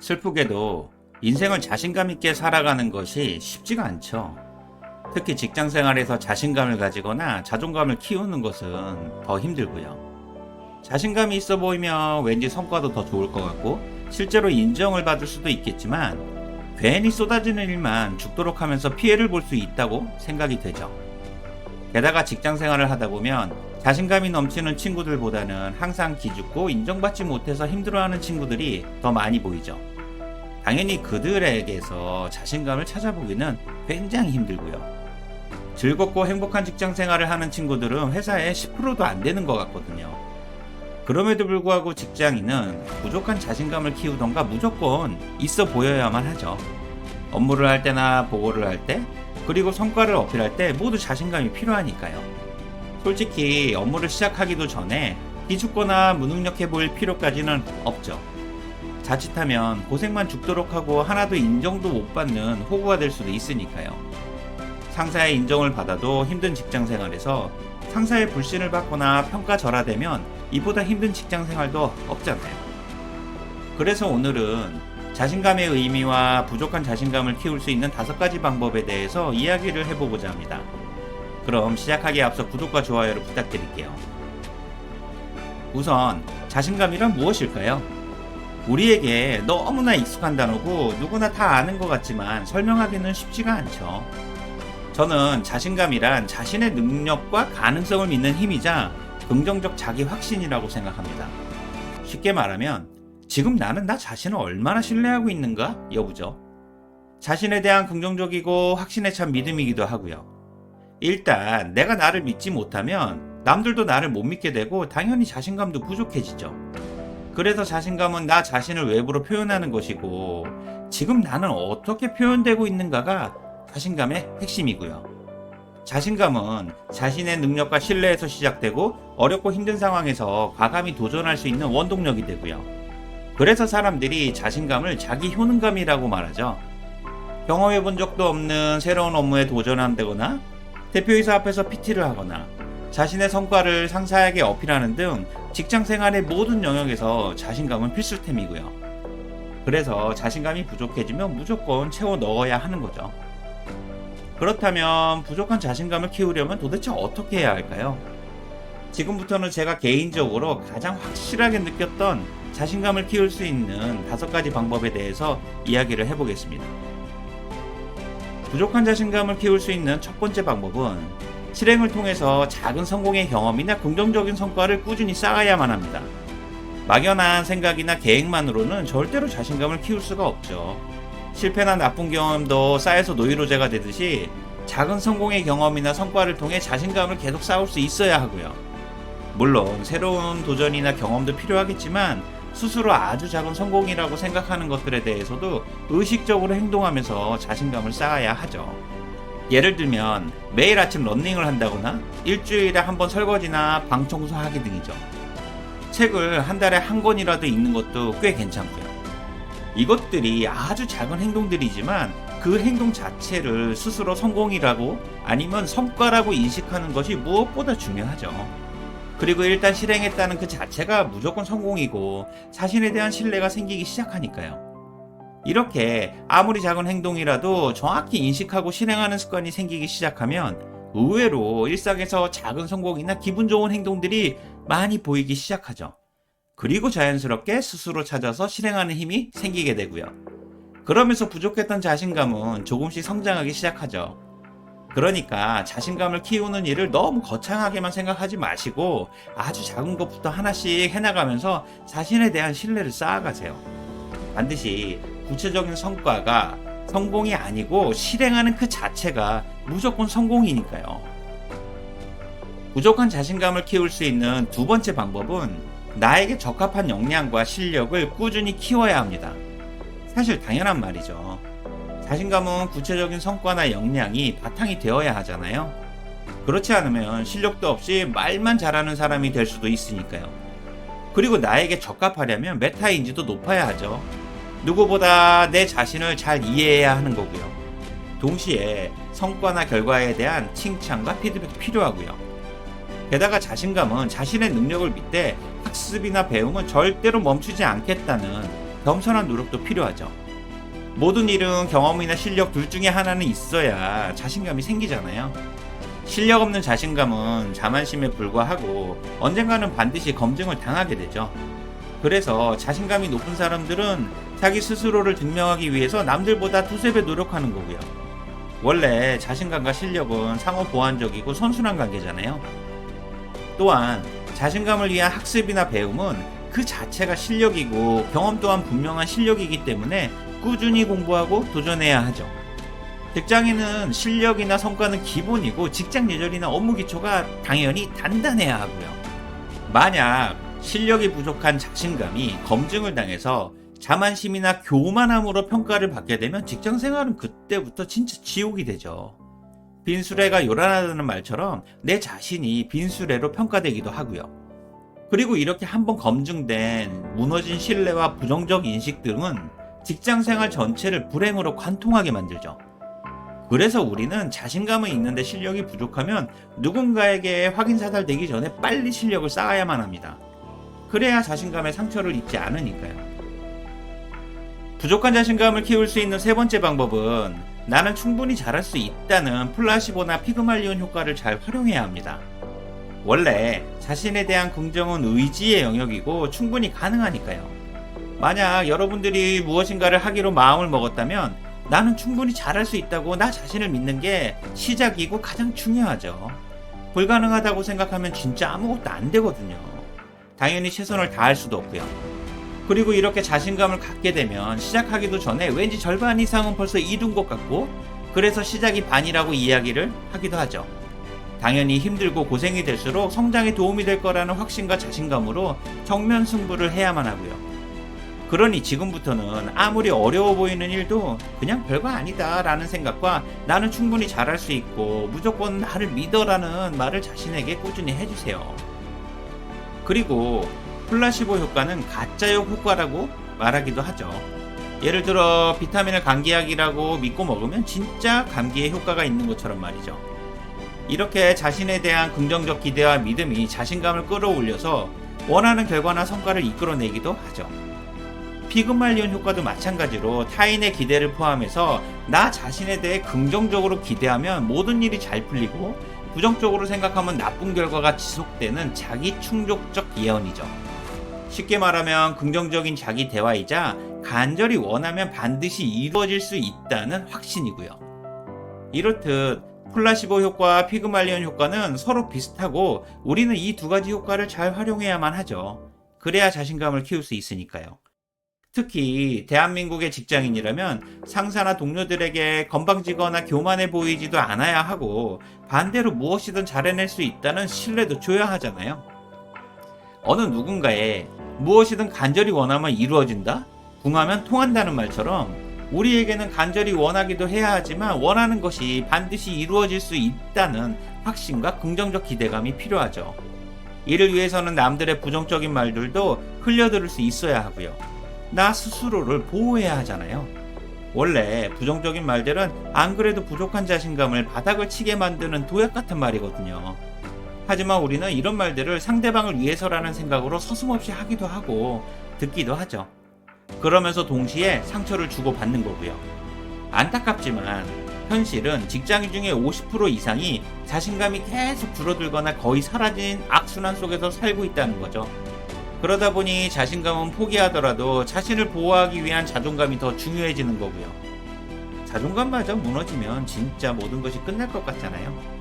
슬프게도 인생을 자신감 있게 살아가는 것이 쉽지가 않죠. 특히 직장 생활에서 자신감을 가지거나 자존감을 키우는 것은 더 힘들고요. 자신감이 있어 보이면 왠지 성과도 더 좋을 것 같고 실제로 인정을 받을 수도 있겠지만 괜히 쏟아지는 일만 죽도록 하면서 피해를 볼 수 있다고 생각이 되죠. 게다가 직장 생활을 하다 보면 자신감이 넘치는 친구들보다는 항상 기죽고 인정받지 못해서 힘들어하는 친구들이 더 많이 보이죠. 당연히 그들에게서 자신감을 찾아보기는 굉장히 힘들고요. 즐겁고 행복한 직장 생활을 하는 친구들은 회사에 10%도 안 되는 것 같거든요. 그럼에도 불구하고 직장인은 부족한 자신감을 키우던가 무조건 있어 보여야만 하죠. 업무를 할 때나 보고를 할 때, 그리고 성과를 어필할 때 모두 자신감이 필요하니까요. 솔직히 업무를 시작하기도 전에 기죽거나 무능력해 보일 필요까지는 없죠. 자칫하면 고생만 죽도록 하고 하나도 인정도 못 받는 호구가 될 수도 있으니까요. 상사의 인정을 받아도 힘든 직장 생활에서 상사의 불신을 받거나 평가절하되면 이보다 힘든 직장 생활도 없잖아요. 그래서 오늘은 자신감의 의미와 부족한 자신감을 키울 수 있는 5가지 방법에 대해서 이야기를 해보고자 합니다. 그럼 시작하기에 앞서 구독과 좋아요를 부탁드릴게요. 우선 자신감이란 무엇일까요? 우리에게 너무나 익숙한 단어고 누구나 다 아는 것 같지만 설명하기는 쉽지가 않죠. 저는 자신감이란 자신의 능력과 가능성을 믿는 힘이자 긍정적 자기 확신이라고 생각합니다. 쉽게 말하면 지금 나는 나 자신을 얼마나 신뢰하고 있는가 여부죠. 자신에 대한 긍정적이고 확신에 찬 믿음이기도 하고요. 일단 내가 나를 믿지 못하면 남들도 나를 못 믿게 되고 당연히 자신감도 부족해지죠. 그래서 자신감은 나 자신을 외부로 표현하는 것이고 지금 나는 어떻게 표현되고 있는가가 자신감의 핵심이고요. 자신감은 자신의 능력과 신뢰에서 시작되고 어렵고 힘든 상황에서 과감히 도전할 수 있는 원동력이 되고요. 그래서 사람들이 자신감을 자기 효능감이라고 말하죠. 경험해 본 적도 없는 새로운 업무에 도전한다거나 대표이사 앞에서 PT를 하거나 자신의 성과를 상사에게 어필하는 등 직장 생활의 모든 영역에서 자신감은 필수템이고요. 그래서 자신감이 부족해지면 무조건 채워 넣어야 하는 거죠. 그렇다면 부족한 자신감을 키우려면 도대체 어떻게 해야 할까요? 지금부터는 제가 개인적으로 가장 확실하게 느꼈던 자신감을 키울 수 있는 5가지 방법에 대해서 이야기를 해보겠습니다. 부족한 자신감을 키울 수 있는 첫 번째 방법은 실행을 통해서 작은 성공의 경험이나 긍정적인 성과를 꾸준히 쌓아야만 합니다. 막연한 생각이나 계획만으로는 절대로 자신감을 키울 수가 없죠. 실패나 나쁜 경험도 쌓여서 노이로제가 되듯이 작은 성공의 경험이나 성과를 통해 자신감을 계속 쌓을 수 있어야 하고요. 물론 새로운 도전이나 경험도 필요하겠지만 스스로 아주 작은 성공이라고 생각하는 것들에 대해서도 의식적으로 행동하면서 자신감을 쌓아야 하죠. 예를 들면 매일 아침 러닝을 한다거나 일주일에 한 번 설거지나 방 청소하기 등이죠. 책을 한 달에 한 권이라도 읽는 것도 꽤 괜찮고요. 이것들이 아주 작은 행동들이지만 그 행동 자체를 스스로 성공이라고 아니면 성과라고 인식하는 것이 무엇보다 중요하죠. 그리고 일단 실행했다는 그 자체가 무조건 성공이고 자신에 대한 신뢰가 생기기 시작하니까요. 이렇게 아무리 작은 행동이라도 정확히 인식하고 실행하는 습관이 생기기 시작하면 의외로 일상에서 작은 성공이나 기분 좋은 행동들이 많이 보이기 시작하죠. 그리고 자연스럽게 스스로 찾아서 실행하는 힘이 생기게 되고요. 그러면서 부족했던 자신감은 조금씩 성장하기 시작하죠. 그러니까 자신감을 키우는 일을 너무 거창하게만 생각하지 마시고 아주 작은 것부터 하나씩 해나가면서 자신에 대한 신뢰를 쌓아가세요. 반드시 구체적인 성과가 성공이 아니고 실행하는 그 자체가 무조건 성공이니까요. 부족한 자신감을 키울 수 있는 2번째 방법은 나에게 적합한 역량과 실력을 꾸준히 키워야 합니다. 사실 당연한 말이죠. 자신감은 구체적인 성과나 역량이 바탕이 되어야 하잖아요. 그렇지 않으면 실력도 없이 말만 잘하는 사람이 될 수도 있으니까요. 그리고 나에게 적합하려면 메타인지도 높아야 하죠. 누구보다 내 자신을 잘 이해해야 하는 거고요. 동시에 성과나 결과에 대한 칭찬과 피드백도 필요하고요. 게다가 자신감은 자신의 능력을 믿되 학습이나 배움은 절대로 멈추지 않겠다는 겸손한 노력도 필요하죠. 모든 일은 경험이나 실력 둘 중에 하나는 있어야 자신감이 생기잖아요. 실력 없는 자신감은 자만심에 불과하고 언젠가는 반드시 검증을 당하게 되죠. 그래서 자신감이 높은 사람들은 자기 스스로를 증명하기 위해서 남들보다 두세 배 노력하는 거고요. 원래 자신감과 실력은 상호 보완적이고 선순환 관계잖아요. 또한 자신감을 위한 학습이나 배움은 그 자체가 실력이고 경험 또한 분명한 실력이기 때문에 꾸준히 공부하고 도전해야 하죠. 직장인은 실력이나 성과는 기본이고 직장 예절이나 업무 기초가 당연히 단단해야 하고요. 만약 실력이 부족한 자신감이 검증을 당해서 자만심이나 교만함으로 평가를 받게 되면 직장 생활은 그때부터 진짜 지옥이 되죠. 빈수레가 요란하다는 말처럼 내 자신이 빈수레로 평가되기도 하고요. 그리고 이렇게 한번 검증된 무너진 신뢰와 부정적 인식 등은 직장 생활 전체를 불행으로 관통하게 만들죠. 그래서 우리는 자신감은 있는데 실력이 부족하면 누군가에게 확인 사살되기 전에 빨리 실력을 쌓아야만 합니다. 그래야 자신감의 상처를 입지 않으니까요. 부족한 자신감을 키울 수 있는 세 번째 방법은 나는 충분히 잘할 수 있다는 플라시보나 피그말리온 효과를 잘 활용해야 합니다. 원래 자신에 대한 긍정은 의지의 영역이고 충분히 가능하니까요. 만약 여러분들이 무엇인가를 하기로 마음을 먹었다면 나는 충분히 잘할 수 있다고 나 자신을 믿는 게 시작이고 가장 중요하죠. 불가능하다고 생각하면 진짜 아무것도 안 되거든요. 당연히 최선을 다할 수도 없고요. 그리고 이렇게 자신감을 갖게 되면 시작하기도 전에 왠지 절반 이상은 벌써 이룬 것 같고 그래서 시작이 반이라고 이야기를 하기도 하죠. 당연히 힘들고 고생이 될수록 성장에 도움이 될 거라는 확신과 자신감으로 정면 승부를 해야만 하고요. 그러니 지금부터는 아무리 어려워 보이는 일도 그냥 별거 아니다 라는 생각과 나는 충분히 잘할 수 있고 무조건 나를 믿어라는 말을 자신에게 꾸준히 해주세요. 그리고 플라시보 효과는 가짜yok 효과라고 말하기도 하죠. 예를 들어 비타민을 감기약이라고 믿고 먹으면 진짜 감기에 효과가 있는 것처럼 말이죠. 이렇게 자신에 대한 긍정적 기대와 믿음이 자신감을 끌어올려서 원하는 결과나 성과를 이끌어내기도 하죠. 피그말리온 효과도 마찬가지로 타인의 기대를 포함해서 나 자신에 대해 긍정적으로 기대하면 모든 일이 잘 풀리고 부정적으로 생각하면 나쁜 결과가 지속되는 자기 충족적 예언이죠. 쉽게 말하면 긍정적인 자기 대화이자 간절히 원하면 반드시 이루어질 수 있다는 확신이고요. 이렇듯 플라시보 효과와 피그말리온 효과는 서로 비슷하고 우리는 이 두 가지 효과를 잘 활용해야만 하죠. 그래야 자신감을 키울 수 있으니까요. 특히 대한민국의 직장인이라면 상사나 동료들에게 건방지거나 교만해 보이지도 않아야 하고 반대로 무엇이든 잘해낼 수 있다는 신뢰도 줘야 하잖아요. 어느 누군가의 무엇이든 간절히 원하면 이루어진다? 궁하면 통한다는 말처럼 우리에게는 간절히 원하기도 해야 하지만 원하는 것이 반드시 이루어질 수 있다는 확신과 긍정적 기대감이 필요하죠. 이를 위해서는 남들의 부정적인 말들도 흘려들을 수 있어야 하고요. 나 스스로를 보호해야 하잖아요. 원래 부정적인 말들은 안 그래도 부족한 자신감을 바닥을 치게 만드는 도약 같은 말이거든요. 하지만 우리는 이런 말들을 상대방을 위해서라는 생각으로 서슴없이 하기도 하고 듣기도 하죠. 그러면서 동시에 상처를 주고받는 거고요. 안타깝지만 현실은 직장인 중에 50% 이상이 자신감이 계속 줄어들거나 거의 사라진 악순환 속에서 살고 있다는 거죠. 그러다 보니 자신감은 포기하더라도 자신을 보호하기 위한 자존감이 더 중요해지는 거고요. 자존감마저 무너지면 진짜 모든 것이 끝날 것 같잖아요.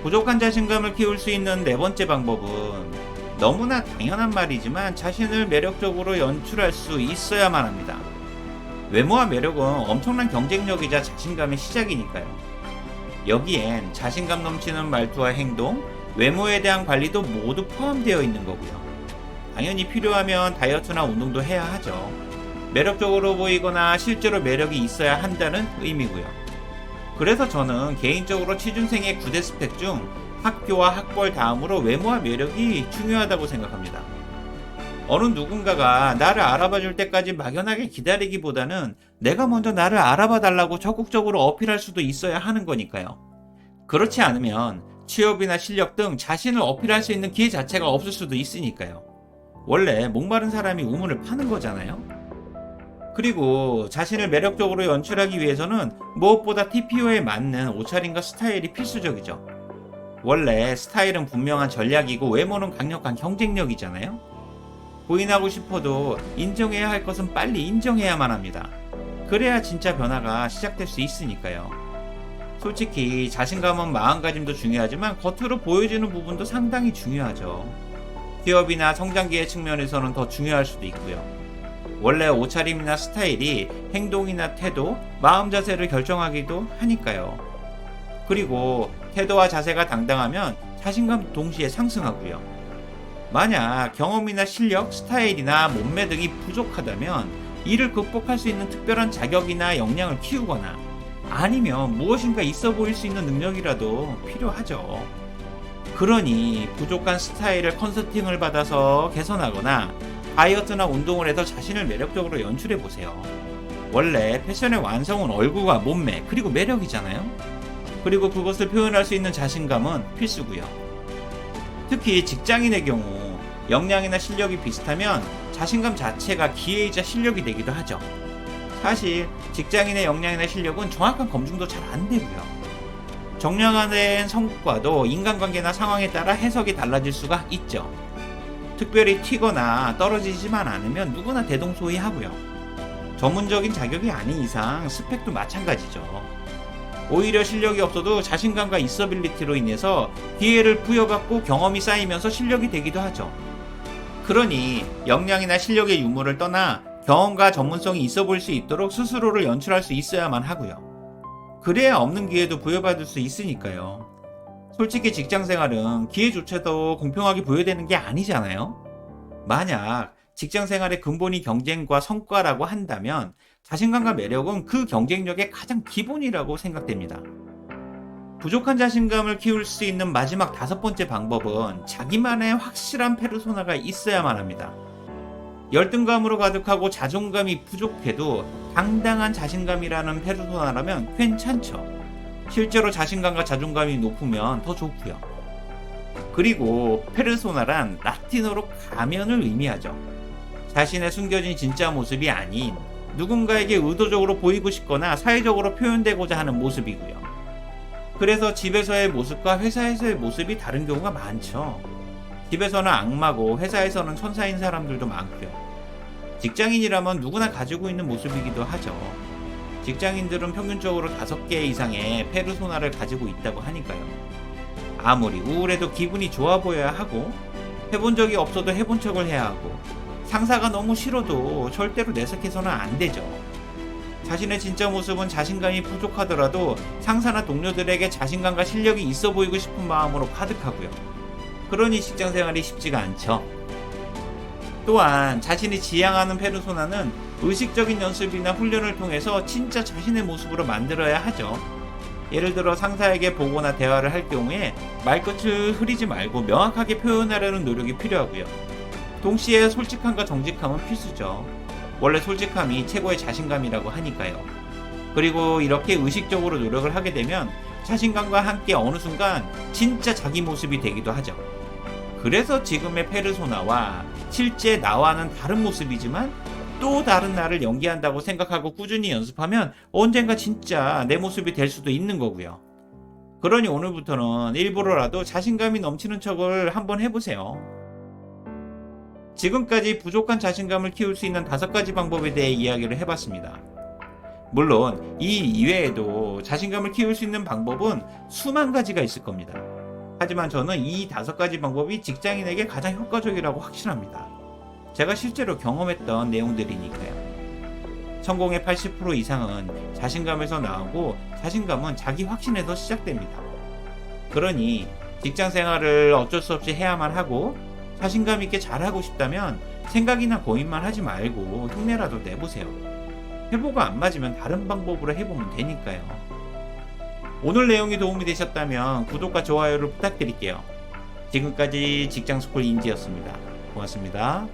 부족한 자신감을 키울 수 있는 네 번째 방법은 너무나 당연한 말이지만 자신을 매력적으로 연출할 수 있어야만 합니다. 외모와 매력은 엄청난 경쟁력이자 자신감의 시작이니까요. 여기엔 자신감 넘치는 말투와 행동, 외모에 대한 관리도 모두 포함되어 있는 거고요. 당연히 필요하면 다이어트나 운동도 해야 하죠. 매력적으로 보이거나 실제로 매력이 있어야 한다는 의미고요. 그래서 저는 개인적으로 취준생의 9대 스펙 중 학교와 학벌 다음으로 외모와 매력이 중요하다고 생각합니다. 어느 누군가가 나를 알아봐 줄 때까지 막연하게 기다리기보다는 내가 먼저 나를 알아봐 달라고 적극적으로 어필할 수도 있어야 하는 거니까요. 그렇지 않으면 취업이나 실력 등 자신을 어필할 수 있는 기회 자체가 없을 수도 있으니까요. 원래 목마른 사람이 우물을 파는 거잖아요. 그리고 자신을 매력적으로 연출하기 위해서는 무엇보다 TPO에 맞는 옷차림과 스타일이 필수적이죠. 원래 스타일은 분명한 전략이고 외모는 강력한 경쟁력이잖아요. 부인하고 싶어도 인정해야 할 것은 빨리 인정해야만 합니다. 그래야 진짜 변화가 시작될 수 있으니까요. 솔직히 자신감은 마음가짐도 중요하지만 겉으로 보여지는 부분도 상당히 중요하죠. 취업이나 성장기의 측면에서는 더 중요할 수도 있고요. 원래 옷차림이나 스타일이 행동이나 태도, 마음 자세를 결정하기도 하니까요. 그리고 태도와 자세가 당당하면 자신감도 동시에 상승하고요. 만약 경험이나 실력, 스타일이나 몸매 등이 부족하다면 이를 극복할 수 있는 특별한 자격이나 역량을 키우거나 아니면 무엇인가 있어 보일 수 있는 능력이라도 필요하죠. 그러니 부족한 스타일을 컨설팅을 받아서 개선하거나 다이어트나 운동을 해서 자신을 매력적으로 연출해 보세요. 원래 패션의 완성은 얼굴과 몸매 그리고 매력이잖아요. 그리고 그것을 표현할 수 있는 자신감은 필수고요. 특히 직장인의 경우 역량이나 실력이 비슷하면 자신감 자체가 기회이자 실력이 되기도 하죠. 사실 직장인의 역량이나 실력은 정확한 검증도 잘 안 되고요. 정량화된 성과도 인간관계나 상황에 따라 해석이 달라질 수가 있죠. 특별히 튀거나 떨어지지만 않으면 누구나 대동소이하고요. 전문적인 자격이 아닌 이상 스펙도 마찬가지죠. 오히려 실력이 없어도 자신감과 있어빌리티로 인해서 기회를 부여받고 경험이 쌓이면서 실력이 되기도 하죠. 그러니 역량이나 실력의 유무를 떠나 경험과 전문성이 있어 보일 수 있도록 스스로를 연출할 수 있어야만 하고요. 그래야 없는 기회도 부여받을 수 있으니까요. 솔직히 직장생활은 기회조차도 공평하게 부여되는 게 아니잖아요. 만약 직장생활의 근본이 경쟁과 성과라고 한다면 자신감과 매력은 그 경쟁력의 가장 기본이라고 생각됩니다. 부족한 자신감을 키울 수 있는 마지막 5번째 방법은 자기만의 확실한 페르소나가 있어야만 합니다. 열등감으로 가득하고 자존감이 부족해도 당당한 자신감이라는 페르소나라면 괜찮죠. 실제로 자신감과 자존감이 높으면 더 좋고요. 그리고 페르소나란 라틴어로 가면을 의미하죠. 자신의 숨겨진 진짜 모습이 아닌 누군가에게 의도적으로 보이고 싶거나 사회적으로 표현되고자 하는 모습이고요. 그래서 집에서의 모습과 회사에서의 모습이 다른 경우가 많죠. 집에서는 악마고 회사에서는 천사인 사람들도 많고요. 직장인이라면 누구나 가지고 있는 모습이기도 하죠. 직장인들은 평균적으로 5개 이상의 페르소나를 가지고 있다고 하니까요. 아무리 우울해도 기분이 좋아 보여야 하고 해본 적이 없어도 해본 척을 해야 하고 상사가 너무 싫어도 절대로 내색해서는 안 되죠. 자신의 진짜 모습은 자신감이 부족하더라도 상사나 동료들에게 자신감과 실력이 있어 보이고 싶은 마음으로 가득하고요. 그러니 직장생활이 쉽지가 않죠. 또한 자신이 지향하는 페르소나는 의식적인 연습이나 훈련을 통해서 진짜 자신의 모습으로 만들어야 하죠. 예를 들어 상사에게 보거나 대화를 할 경우에 말끝을 흐리지 말고 명확하게 표현하려는 노력이 필요하고요. 동시에 솔직함과 정직함은 필수죠. 원래 솔직함이 최고의 자신감이라고 하니까요. 그리고 이렇게 의식적으로 노력을 하게 되면 자신감과 함께 어느 순간 진짜 자기 모습이 되기도 하죠. 그래서 지금의 페르소나와 실제 나와는 다른 모습이지만 또 다른 나를 연기한다고 생각하고 꾸준히 연습하면 언젠가 진짜 내 모습이 될 수도 있는 거고요. 그러니 오늘부터는 일부러라도 자신감이 넘치는 척을 한번 해보세요. 지금까지 부족한 자신감을 키울 수 있는 5가지 방법에 대해 이야기를 해봤습니다. 물론 이 이외에도 자신감을 키울 수 있는 방법은 수만 가지가 있을 겁니다. 하지만 저는 이 5가지 방법이 직장인에게 가장 효과적이라고 확신합니다. 제가 실제로 경험했던 내용들이니까요. 성공의 80% 이상은 자신감에서 나오고 자신감은 자기 확신에서 시작됩니다. 그러니 직장 생활을 어쩔 수 없이 해야만 하고 자신감 있게 잘하고 싶다면 생각이나 고민만 하지 말고 흉내라도 내보세요. 해보고 안 맞으면 다른 방법으로 해보면 되니까요. 오늘 내용이 도움이 되셨다면 구독과 좋아요를 부탁드릴게요. 지금까지 직장스쿨 인지였습니다. 고맙습니다.